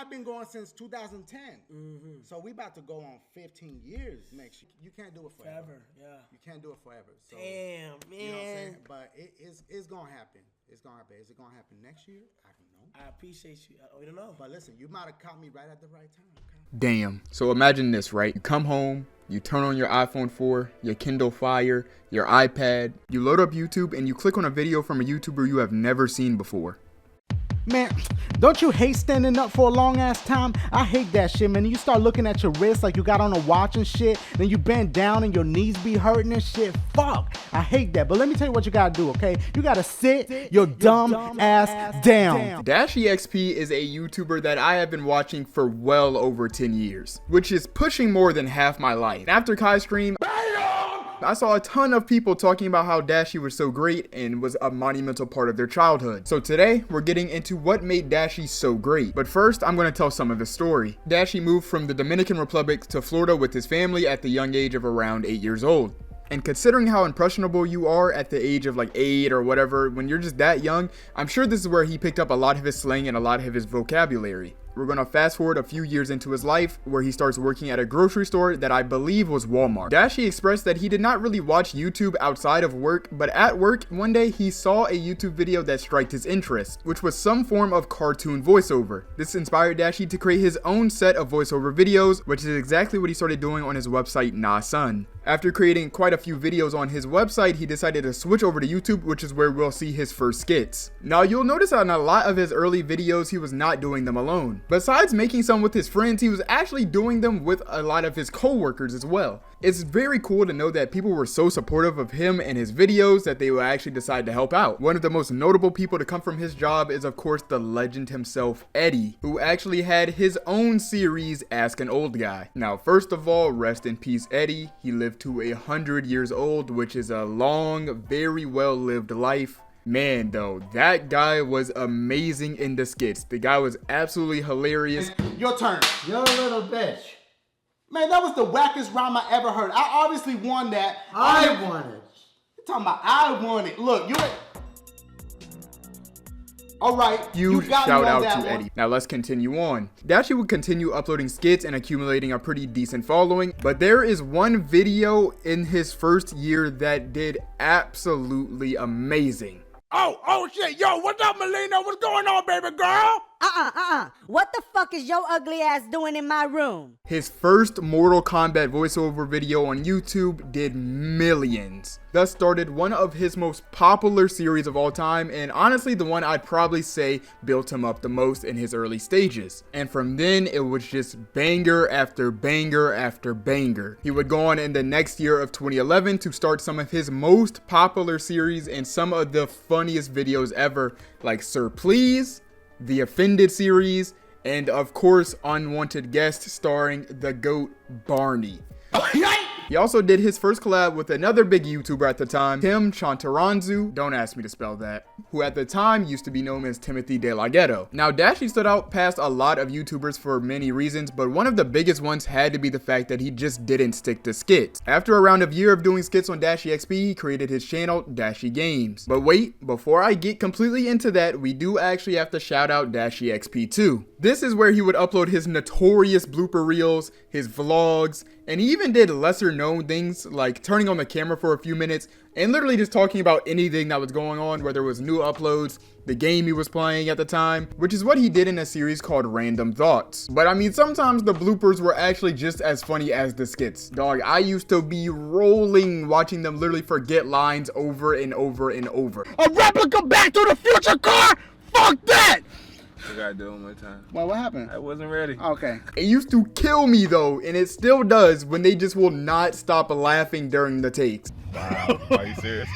I've been going since 2010. So we about to go on 15 years next year. You can't do it forever. You can't do it forever. So, damn, man. You know what I'm saying? But it's gonna happen. It's gonna happen. Is it gonna happen next year? I don't know. I appreciate you. I don't know. But listen, you might have caught me right at the right time. Okay? Damn. So imagine this, right? You come home, you turn on your iPhone 4, your Kindle Fire, your iPad, you load up YouTube, and you click on a video from a YouTuber you have never seen before. Man, don't you hate standing up for a long ass time? I hate that shit, man. You start looking at your wrist like you got on a watch and shit. Then you bend down and your knees be hurting and shit. Fuck, I hate that. But let me tell you what you gotta do, okay? You gotta sit your dumb ass down. Dashie XP is a YouTuber that I have been watching for well over 10 years, which is pushing more than half my life. After Kai's stream, I saw a ton of people talking about how Dashie was so great and was a monumental part of their childhood. So today, we're getting into what made Dashie so great. But first, I'm going to tell some of his story. Dashie moved from the Dominican Republic to Florida with his family at the young age of around 8 years old. And considering how impressionable you are at the age of like 8 or whatever, when you're just that young, I'm sure this is where he picked up a lot of his slang and a lot of his vocabulary. We're gonna fast forward a few years into his life where he starts working at a grocery store that I believe was Walmart. Dashie expressed that he did not really watch YouTube outside of work, but at work one day he saw a YouTube video that struck his interest, which was some form of cartoon voiceover. This inspired Dashie to create his own set of voiceover videos, which is exactly what he started doing on his website Nah Son. After creating quite a few videos on his website, he decided to switch over to YouTube, which is where we'll see his first skits. Now you'll notice on a lot of his early videos, he was not doing them alone. Besides making some with his friends, he was actually doing them with a lot of his co-workers as well. It's very cool to know that people were so supportive of him and his videos that they would actually decide to help out. One of the most notable people to come from his job is of course the legend himself, Eddie, who actually had his own series, Ask an Old Guy. Now first of all, rest in peace Eddie. He lived to 100 years old, which is a long, very well lived life. Man, though, that guy was amazing in the skits. The guy was absolutely hilarious. Your turn. You're a little bitch. Man, that was the wackest rhyme I ever heard. I obviously won that. I won it. You're talking about I won it. Look, all right, Huge got shout me on out that to one. Eddie. Now let's continue on. Dashie would continue uploading skits and accumulating a pretty decent following, but there is one video in his first year that did absolutely amazing. Oh shit, yo, what's up, Melina? What's going on, baby girl? What the fuck is your ugly ass doing in my room? His first Mortal Kombat voiceover video on YouTube did millions. Thus started one of his most popular series of all time, and honestly the one I'd probably say built him up the most in his early stages. And from then it was just banger after banger after banger. He would go on in the next year of 2011 to start some of his most popular series and some of the funniest videos ever, like Sir Please, the Offended series, and of course Unwanted Guest starring the GOAT Barney. He also did his first collab with another big YouTuber at the time, Tim Chantaranzu, don't ask me to spell that, who at the time used to be known as Timothy De La Ghetto. Now Dashie stood out past a lot of YouTubers for many reasons, but one of the biggest ones had to be the fact that he just didn't stick to skits. After around a year of doing skits on Dashie XP, he created his channel, Dashie Games. But wait, before I get completely into that, we do actually have to shout out Dashie XP too. This is where he would upload his notorious blooper reels, his vlogs, and he even did lesser known things like turning on the camera for a few minutes and literally just talking about anything that was going on, whether it was new uploads, the game he was playing at the time, which is what he did in a series called Random Thoughts. But I mean, sometimes the bloopers were actually just as funny as the skits. Dog, I used to be rolling watching them literally forget lines over and over and over. A replica Back to the Future car? Fuck that! I gotta do it one more time. Well, what happened? I wasn't ready. Okay. It used to kill me though, and it still does when they just will not stop laughing during the takes. Wow, are you serious?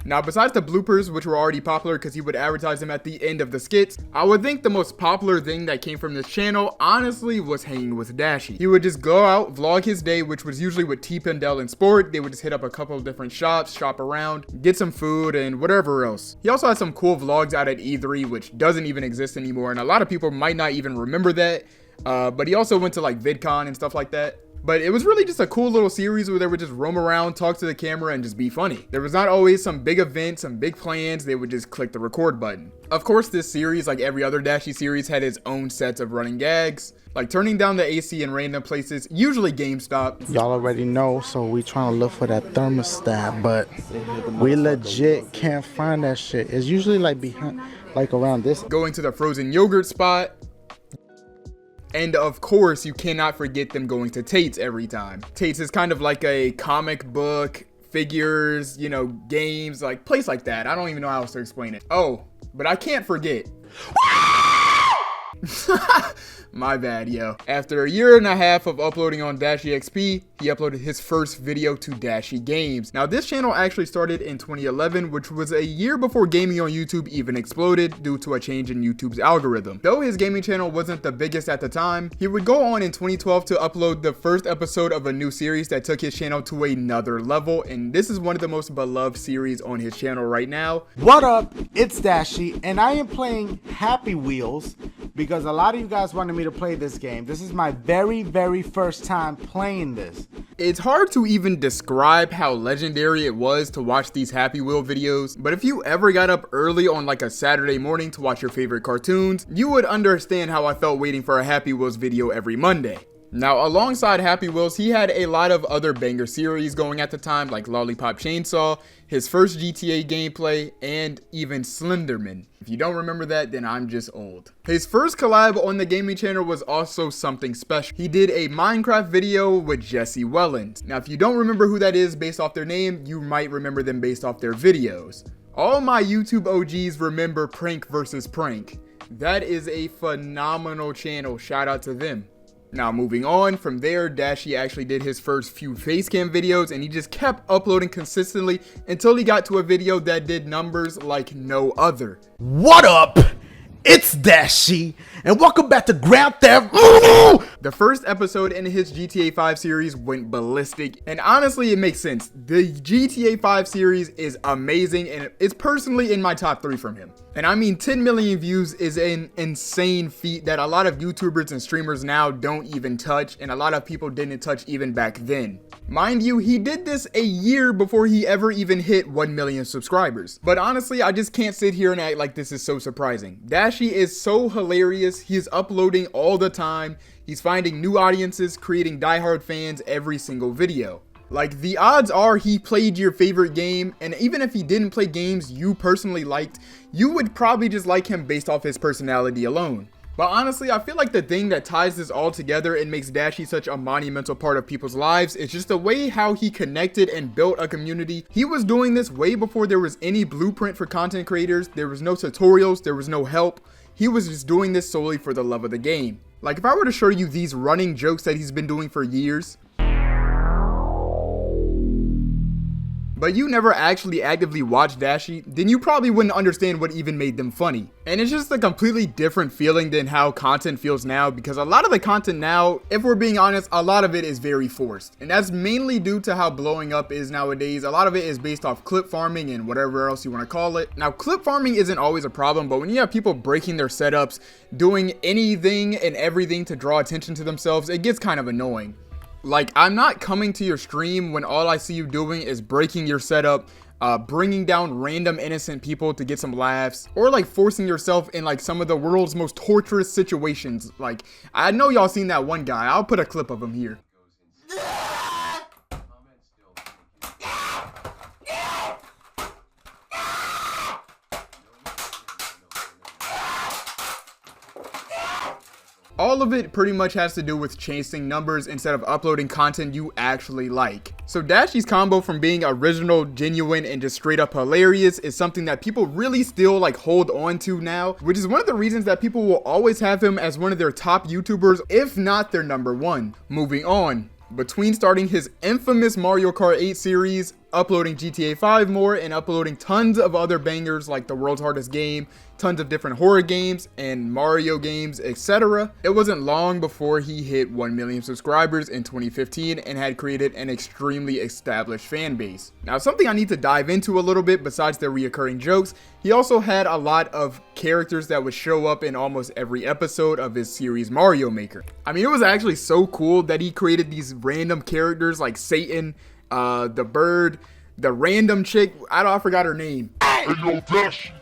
Now, besides the bloopers, which were already popular because he would advertise them at the end of the skits, I would think the most popular thing that came from this channel, honestly, was hanging with Dashie. He would just go out, vlog his day, which was usually with T. Pendel and Sport. They would just hit up a couple of different shops, shop around, get some food, and whatever else. He also had some cool vlogs out at E3, which doesn't even exist anymore, and a lot of people might not even remember that. But he also went to like VidCon and stuff like that. But it was really just a cool little series where they would just roam around, talk to the camera, and just be funny. There was not always some big event, some big plans. They would just click the record button. Of course, this series, like every other Dashie series, had its own sets of running gags, like turning down the AC in random places, usually GameStop. Y'all already know, so we trying to look for that thermostat, but we legit can't find that shit. It's usually like behind, like around this. Going to the frozen yogurt spot. And of course, you cannot forget them going to Tate's every time. Tate's is kind of like a comic book, figures, you know, games, like place like that. I don't even know how else to explain it. Oh, but I can't forget. My bad, yo. After a year and a half of uploading on Dashie XP, he uploaded his first video to Dashie Games. Now, this channel actually started in 2011, which was a year before gaming on YouTube even exploded due to a change in YouTube's algorithm. Though his gaming channel wasn't the biggest at the time, he would go on in 2012 to upload the first episode of a new series that took his channel to another level, and this is one of the most beloved series on his channel right now. What up? It's Dashie, and I am playing Happy Wheels because a lot of you guys wanted me to play this game. This is my very first time playing this. It's hard to even describe how legendary it was to watch these Happy Wheel videos, but if you ever got up early on like a Saturday morning to watch your favorite cartoons, you would understand how I felt waiting for a Happy Wheels video every Monday. Now, alongside Happy Wheels, he had a lot of other banger series going at the time, like Lollipop Chainsaw, his first GTA gameplay, and even Slenderman. If you don't remember that, then I'm just old. His first collab on the gaming channel was also something special. He did a Minecraft video with Jesse Wellens. Now, if you don't remember who that is based off their name, you might remember them based off their videos. All my YouTube OGs remember Prank vs. Prank. That is a phenomenal channel. Shout out to them. Now, moving on from there, Dashie actually did his first few facecam videos, and he just kept uploading consistently until he got to a video that did numbers like no other. What up? It's Dashie, and welcome back to Grand Theft. The first episode in his GTA 5 series went ballistic, and honestly, it makes sense. The GTA 5 series is amazing, and it's personally in my top 3 from him. And I mean, 10 million views is an insane feat that a lot of YouTubers and streamers now don't even touch, and a lot of people didn't touch even back then. Mind you, he did this a year before he ever even hit 1 million subscribers. But honestly, I just can't sit here and act like this is so surprising. Dashie is so hilarious. He is uploading all the time. He's finding new audiences, creating diehard fans every single video. Like, the odds are he played your favorite game, and even if he didn't play games you personally liked, you would probably just like him based off his personality alone. But honestly, I feel like the thing that ties this all together and makes Dashie such a monumental part of people's lives is just the way how he connected and built a community. He was doing this way before there was any blueprint for content creators. There was no tutorials, there was no help. He was just doing this solely for the love of the game. Like, if I were to show you these running jokes that he's been doing for years, but you never actually actively watched Dashie, then you probably wouldn't understand what even made them funny. And it's just a completely different feeling than how content feels now, because a lot of the content now, if we're being honest, a lot of it is very forced. And that's mainly due to how blowing up is nowadays. A lot of it is based off clip farming and whatever else you want to call it. Now, clip farming isn't always a problem, but when you have people breaking their setups, doing anything and everything to draw attention to themselves, it gets kind of annoying. Like, I'm not coming to your stream when all I see you doing is breaking your setup, bringing down random innocent people to get some laughs, or like forcing yourself in like some of the world's most torturous situations. Like, I know y'all seen that one guy. I'll put a clip of him here. All of it pretty much has to do with chasing numbers instead of uploading content you actually like. So Dashie's combo from being original, genuine, and just straight up hilarious is something that people really still like hold on to now, which is one of the reasons that people will always have him as one of their top YouTubers, if not their number one. Moving on. Between starting his infamous Mario Kart 8 series, uploading GTA 5 more and uploading tons of other bangers like The World's Hardest Game, tons of different horror games and Mario games, etc. It wasn't long before he hit 1 million subscribers in 2015 and had created an extremely established fan base. Now, something I need to dive into a little bit besides the reoccurring jokes, he also had a lot of characters that would show up in almost every episode of his series Mario Maker. I mean, it was actually so cool that he created these random characters like Satan, the bird, the random chick, I forgot her name. Hey yo, Dashie,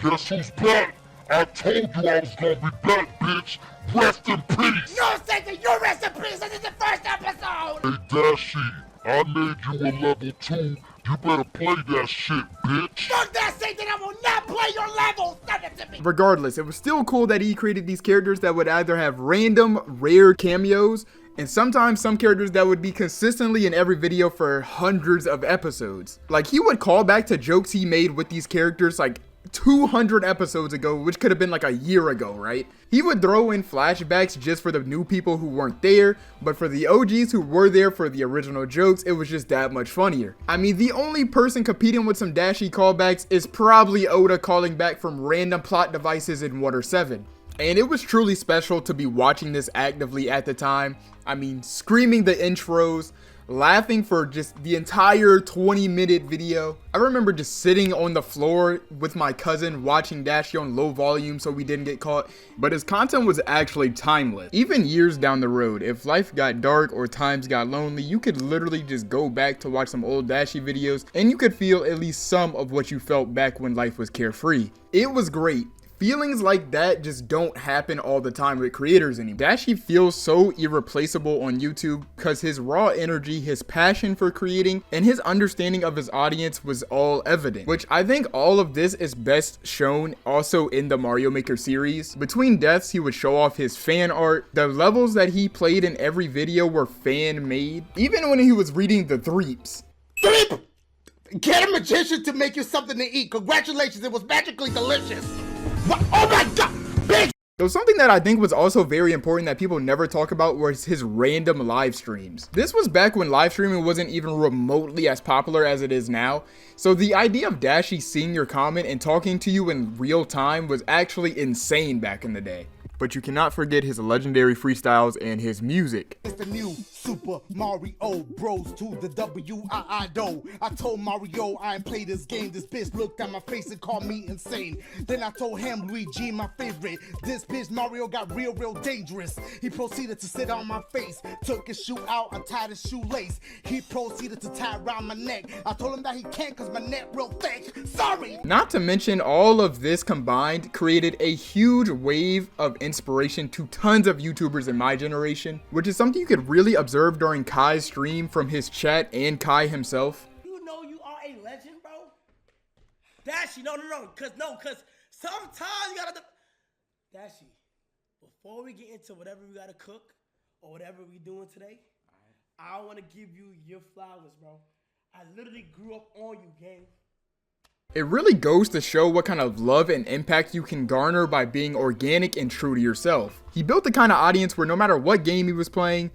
guess who's back? I told you I was gonna be back, bitch. Rest in peace. No, Satan, you rest in peace. This is the first episode. Hey Dashie, I made you a level 2. You better play that shit, bitch. Fuck that, Satan. I will not play your level. Send it to me. Regardless, it was still cool that he created these characters that would either have random, rare cameos, and sometimes some characters that would be consistently in every video for hundreds of episodes. Like, he would call back to jokes he made with these characters like 200 episodes ago, which could have been like a year ago, right? He would throw in flashbacks just for the new people who weren't there, but for the OGs who were there for the original jokes, it was just that much funnier. I mean, the only person competing with some Dashie callbacks is probably Oda calling back from random plot devices in Water 7. And it was truly special to be watching this actively at the time. I mean, screaming the intros, laughing for just the entire 20-minute video. I remember just sitting on the floor with my cousin watching Dashie on low volume so we didn't get caught. But his content was actually timeless. Even years down the road, if life got dark or times got lonely, you could literally just go back to watch some old Dashie videos and you could feel at least some of what you felt back when life was carefree. It was great. Feelings like that just don't happen all the time with creators anymore. Dashie feels so irreplaceable on YouTube because his raw energy, his passion for creating, and his understanding of his audience was all evident, which I think all of this is best shown also in the Mario Maker series. Between deaths, he would show off his fan art. The levels that he played in every video were fan made, even when he was reading the threeps. Philip, get a magician to make you something to eat. Congratulations, it was magically delicious. What? Oh my god, bitch! So something that I think was also very important that people never talk about was his random live streams. This was back when live streaming wasn't even remotely as popular as it is now. So the idea of Dashie seeing your comment and talking to you in real time was actually insane back in the day. But you cannot forget his legendary freestyles and his music. It's the new Super Mario Bros to the W-I-I-Do. I told Mario I ain't play this game. This bitch looked at my face and called me insane. Then I told him Luigi my favorite. This bitch Mario got real dangerous. He proceeded to sit on my face. Took his shoe out, untied his shoelace. He proceeded to tie around my neck. I told him that he can't cause my neck real thick. Sorry! Not to mention all of this combined created a huge wave of inspiration to tons of YouTubers in my generation, which is something you could really observe during Kai's stream from his chat and Kai himself. You know you are a legend, bro. Dashie, no, cause sometimes you gotta. Dashie, before we get into whatever we gotta cook or whatever we doing today, I want to give you your flowers, bro. I literally grew up on you, gang. It really goes to show what kind of love and impact you can garner by being organic and true to yourself. He built the kind of audience where no matter what game he was playing,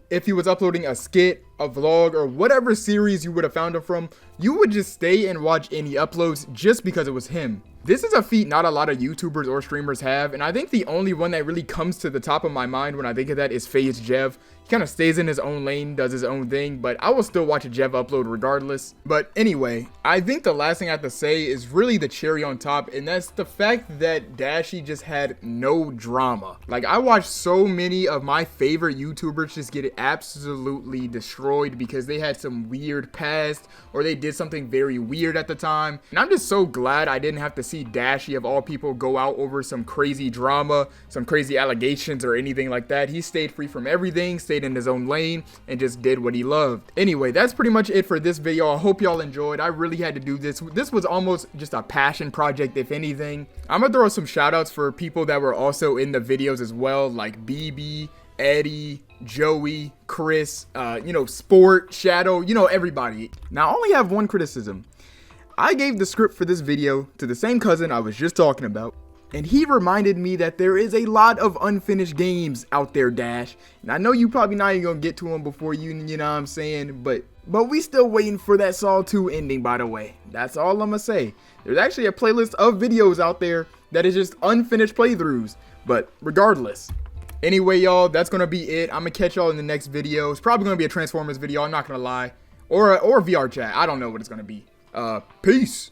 if he was uploading a skit, a vlog, or whatever series you would have found him from, you would just stay and watch any uploads just because it was him. This is a feat not a lot of YouTubers or streamers have, and I think the only one that really comes to the top of my mind when I think of that is FaZe Jev. He kind of stays in his own lane, does his own thing, but I will still watch a Jev upload regardless. But anyway, I think the last thing I have to say is really the cherry on top, and that's the fact that Dashie just had no drama. Like, I watched so many of my favorite YouTubers just get absolutely destroyed because they had some weird past or they did something very weird at the time. And I'm just so glad I didn't have to see Dashie of all people go out over some crazy drama, some crazy allegations or anything like that. He stayed free from everything, stayed in his own lane, and just did what he loved. Anyway, that's pretty much it for this video. I hope y'all enjoyed. I really had to do this. This was almost just a passion project, if anything. I'm gonna throw some shout outs for people that were also in the videos as well, like BB, Eddie, Joey, Chris, Sport, Shadow, everybody. Now, I only have one criticism. I gave the script for this video to the same cousin I was just talking about, And he reminded me that there is a lot of unfinished games out there, Dash. And I know you probably not even gonna get to them before you know what I'm saying, but we still waiting for that Saw 2 ending, by the way. That's all I'm gonna say. There's actually a playlist of videos out there that is just unfinished playthroughs, but regardless. Anyway, y'all, that's gonna be it. I'm gonna catch y'all in the next video. It's probably gonna be a Transformers video, I'm not gonna lie. Or VR chat, I don't know what it's gonna be. Peace.